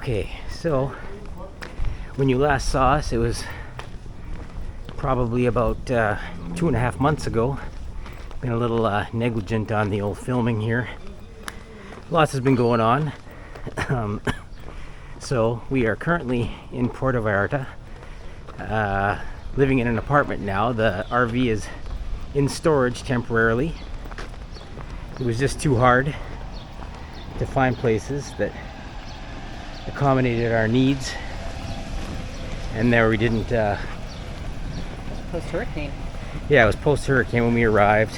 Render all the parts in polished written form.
Okay, so when you last saw us, it was probably about 2.5 months ago. Been a little negligent on the old filming here. Lots has been going on. So we are currently in Puerto Vallarta, living in an apartment now. The RV is in storage temporarily. It was just too hard to find places that accommodated our needs, and there we didn't post-hurricane. Yeah, it was post-hurricane when we arrived.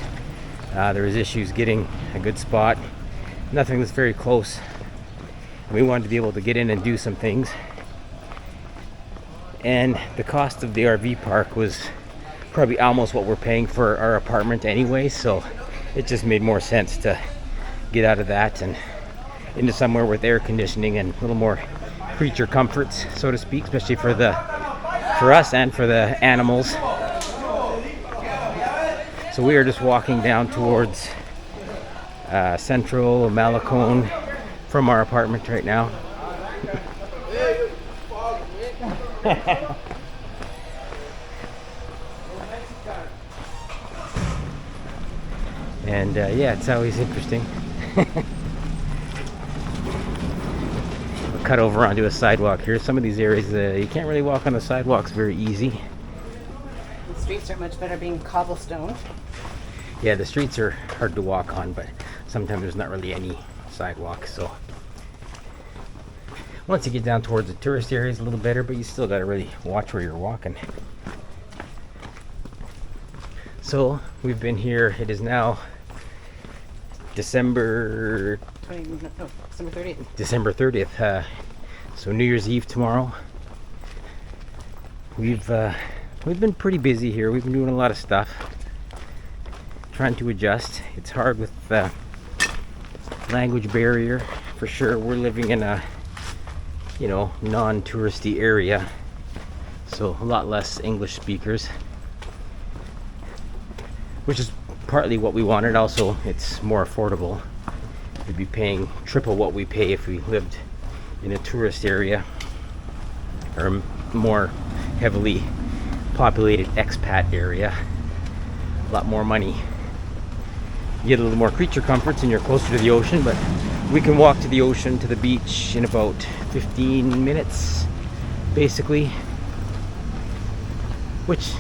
There was issues getting a good spot. Nothing was very close. We wanted to be able to get in and do some things, and the cost of the RV park was probably almost what we're paying for our apartment anyway, so it just made more sense to get out of that and into somewhere with air conditioning and a little more creature comforts, so to speak, especially for us and for the animals. So we are just walking down towards Central Malecon from our apartment right now. And yeah, it's always interesting. We'll cut over onto a sidewalk here. Some of these areas you can't really walk on the sidewalks very easy. The streets are much better being cobblestone. Yeah, the streets are hard to walk on, but sometimes there's not really any sidewalks. So once you get down towards the tourist areas, a little better, but you still got to really watch where you're walking. So we've been here. It is now December 30th. December 30th. So New Year's Eve tomorrow. We've been pretty busy here. We've been doing a lot of stuff, trying to adjust. It's hard with the language barrier for sure. We're living in a non-touristy area, so a lot less English speakers, which is partly what we wanted. Also, it's more affordable. We'd be paying triple what we pay if we lived in a tourist area or a more heavily populated expat area. A lot more money. You get a little more creature comforts and you're closer to the ocean, but we can walk to the ocean, to the beach, in about 15 minutes basically, which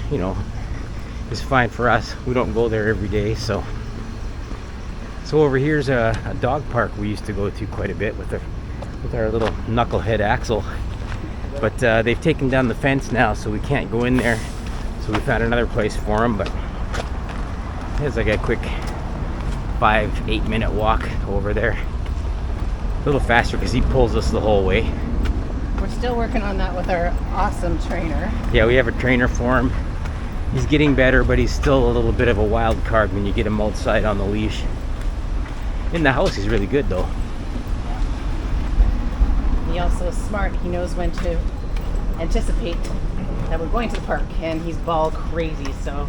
is fine for us. We don't go there every day. So over here's a dog park we used to go to quite a bit with our little knucklehead Axel, but they've taken down the fence now, so we can't go in there. So we found another place for him, but it's like a quick 5-8 minute walk over there. A little faster because he pulls us the whole way. We're still working on that with our awesome trainer. Yeah, we have a trainer for him. He's getting better, but he's still a little bit of a wild card when you get him outside on the leash. In the house, he's really good though. He also is smart. He knows when to anticipate that we're going to the park, and he's ball crazy, so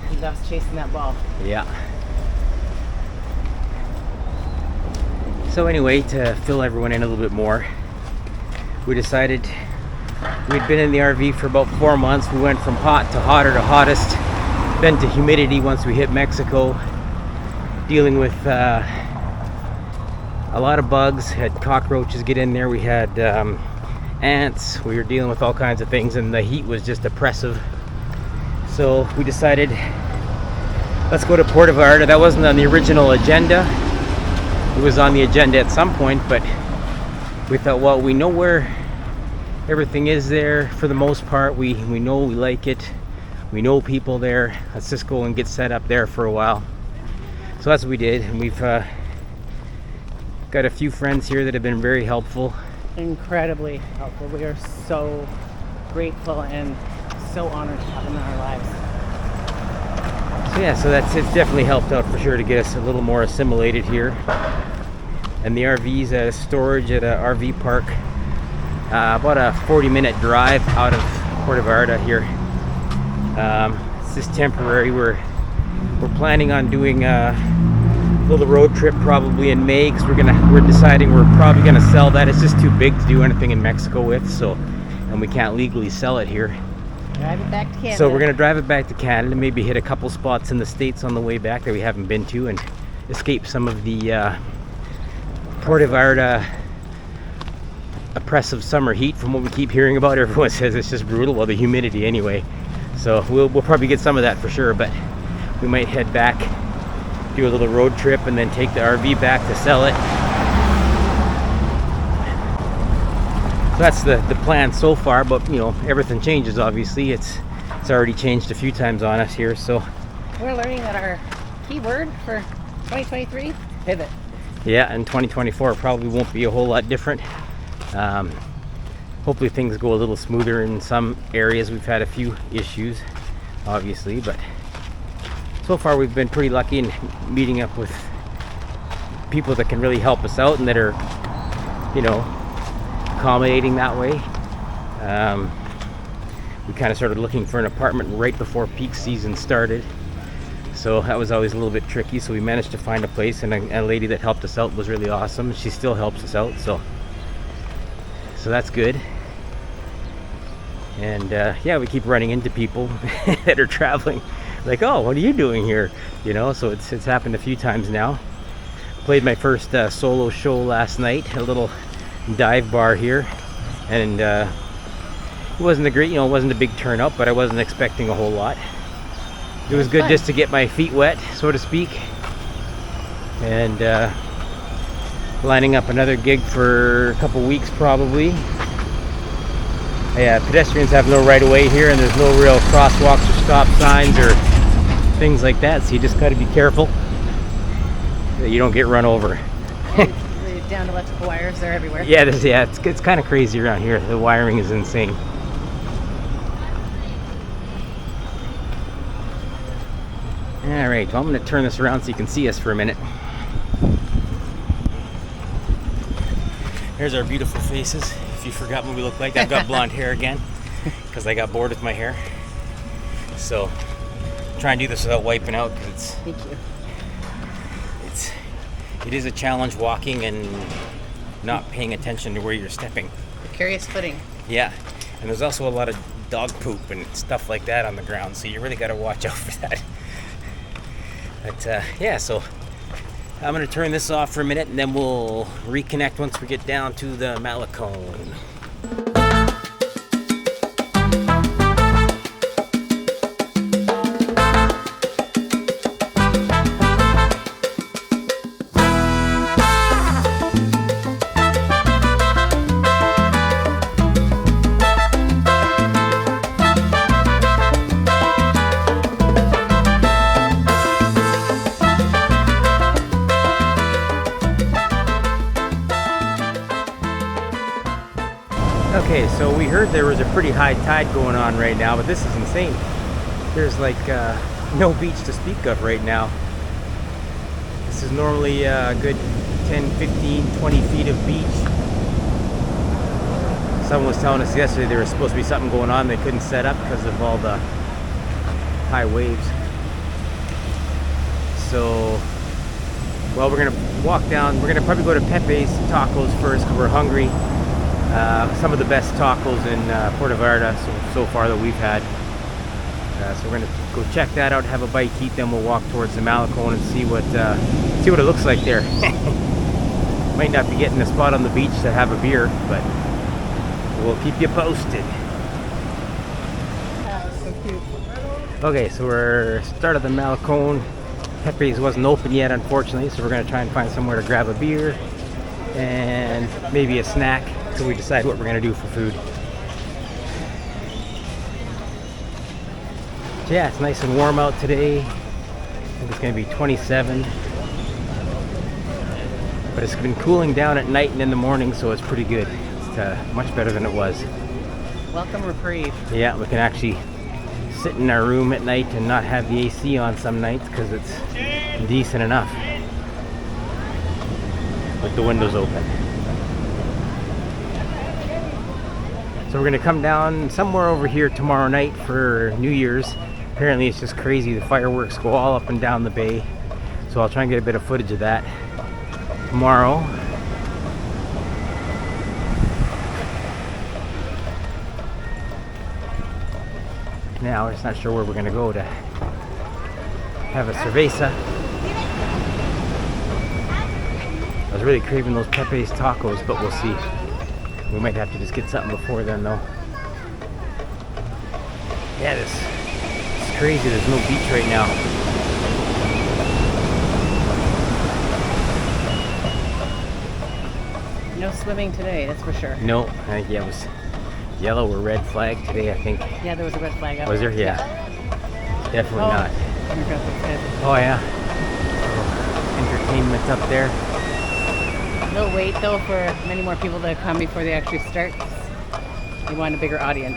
he loves chasing that ball. Yeah. So anyway, to fill everyone in a little bit more, we decided we'd been in the RV for about 4 months. We went from hot to hotter to hottest, then to humidity once we hit Mexico, dealing with a lot of bugs. Had cockroaches get in there. We had ants. We were dealing with all kinds of things, and the heat was just oppressive. So we decided, let's go to Puerto Vallarta. That wasn't on the original agenda. It was on the agenda at some point, but we thought, well, we know where everything is there for the most part. We know we like it. We know people there. Let's just go and get set up there for a while. So that's what we did, and we've got a few friends here that have been very helpful. Incredibly helpful. We are so grateful and so honored to have them in our lives. So yeah, so it's definitely helped out for sure to get us a little more assimilated here. And the RV's at a storage at a RV park, about a 40-minute drive out of Puerto Vallarta here. It's just temporary. We're planning on doing little road trip probably in May, because we're deciding we're probably gonna sell that. It's just too big to do anything in Mexico with, so, and we can't legally sell it here. Drive it back to Canada. So we're gonna drive it back to Canada, maybe hit a couple spots in the States on the way back that we haven't been to, and escape some of the Puerto Vallarta oppressive summer heat. From what we keep hearing about, everyone says it's just brutal. Well, the humidity anyway. So we'll probably get some of that for sure, but we might head back, do a little road trip, and then take the RV back to sell it. So that's the plan so far, but you know, everything changes obviously. It's already changed a few times on us here, so we're learning that our keyword for 2023, pivot. Yeah, and 2024 probably won't be a whole lot different. Hopefully things go a little smoother in some areas. We've had a few issues obviously, but so far we've been pretty lucky in meeting up with people that can really help us out and that are, you know, accommodating that way. We kind of started looking for an apartment right before peak season started, so that was always a little bit tricky. So we managed to find a place, and a lady that helped us out was really awesome. She still helps us out, so that's good. And yeah, we keep running into people that are traveling, like, oh, what are you doing here, you know? So it's happened a few times now. Played my first solo show last night, a little dive bar here, and it wasn't a great, you know, it wasn't a big turnout, but I wasn't expecting a whole lot. It was good just to get my feet wet, so to speak. And lining up another gig for a couple weeks probably. Yeah, pedestrians have no right of way here, and there's no real crosswalks or stop signs or things like that, so you just got to be careful that you don't get run over. And the down electrical wires, they're everywhere. Yeah, it's kind of crazy around here. The wiring is insane. Alright, well, I'm going to turn this around so you can see us for a minute. There's our beautiful faces. If you forgot what we look like, I've got blonde hair again because I got bored with my hair. So try and do this without wiping out, because it's Thank you. it is a challenge walking and not paying attention to where you're stepping. Precarious footing. Yeah, and there's also a lot of dog poop and stuff like that on the ground, so you really got to watch out for that. But yeah, so I'm going to turn this off for a minute, and then we'll reconnect once we get down to the Malecone. Okay, so we heard there was a pretty high tide going on right now, but this is insane. There's like no beach to speak of right now. This is normally a good 10, 15, 20 feet of beach. Someone was telling us yesterday there was supposed to be something going on they couldn't set up because of all the high waves. So, well, we're gonna walk down. We're gonna probably go to Pepe's Tacos first because we're hungry. Some of the best tacos in Puerto Vallarta so far that we've had. So we're gonna go check that out, have a bite to eat, then we'll walk towards the Malecone and see what it looks like there. Might not be getting a spot on the beach to have a beer, but we'll keep you posted. So cute. Okay, so we're started the Malecone. Pepe's wasn't open yet, unfortunately, so we're gonna try and find somewhere to grab a beer and maybe a snack till we decide what we're gonna do for food. So yeah, it's nice and warm out today. I think it's gonna be 27. But it's been cooling down at night and in the morning, so it's pretty good. It's much better than it was. Welcome reprieve. Yeah, we can actually sit in our room at night and not have the AC on some nights because it's decent enough with the windows open. So we're gonna come down somewhere over here tomorrow night for New Year's. Apparently it's just crazy. The fireworks go all up and down the bay. So I'll try and get a bit of footage of that tomorrow. Now we're just not sure where we're gonna go to have a cerveza. I was really craving those Pepe's tacos, but we'll see. We might have to just get something before then though. Yeah, it's crazy. There's no beach right now. No swimming today, that's for sure. No, I think it was yellow or red flag today, I think. Yeah, there was a red flag up. Was there? Yeah. Definitely not. Oh my God, that's good. Oh yeah. Entertainment up there. No wait though for many more people to come before they actually start. You want a bigger audience.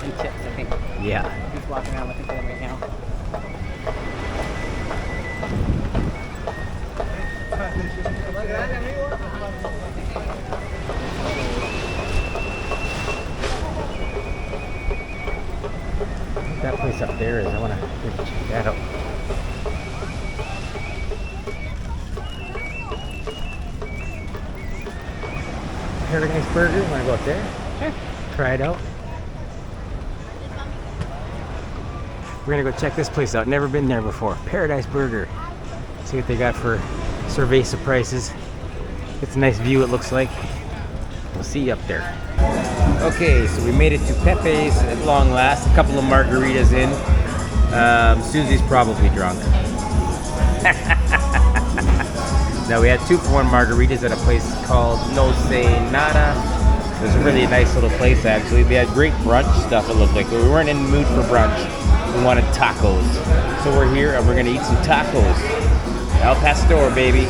And tips, I think. Yeah. He's walking around looking for them right now. That place up there is, I want to check that out. Paradise Burger, want to go up there? Sure. Try it out. We're gonna go check this place out. Never been there before. Paradise Burger. See what they got for cerveza prices. It's a nice view, it looks like. We'll see you up there. Okay, so we made it to Pepe's at long last. A couple of margaritas in. Susie's probably drunk. Now we had 2-for-1 margaritas at a place called No Say Nada. It was a really nice little place actually. They had great brunch stuff, it looked like, but we weren't in the mood for brunch. We wanted tacos. So we're here and we're gonna eat some tacos. El Pastor, baby.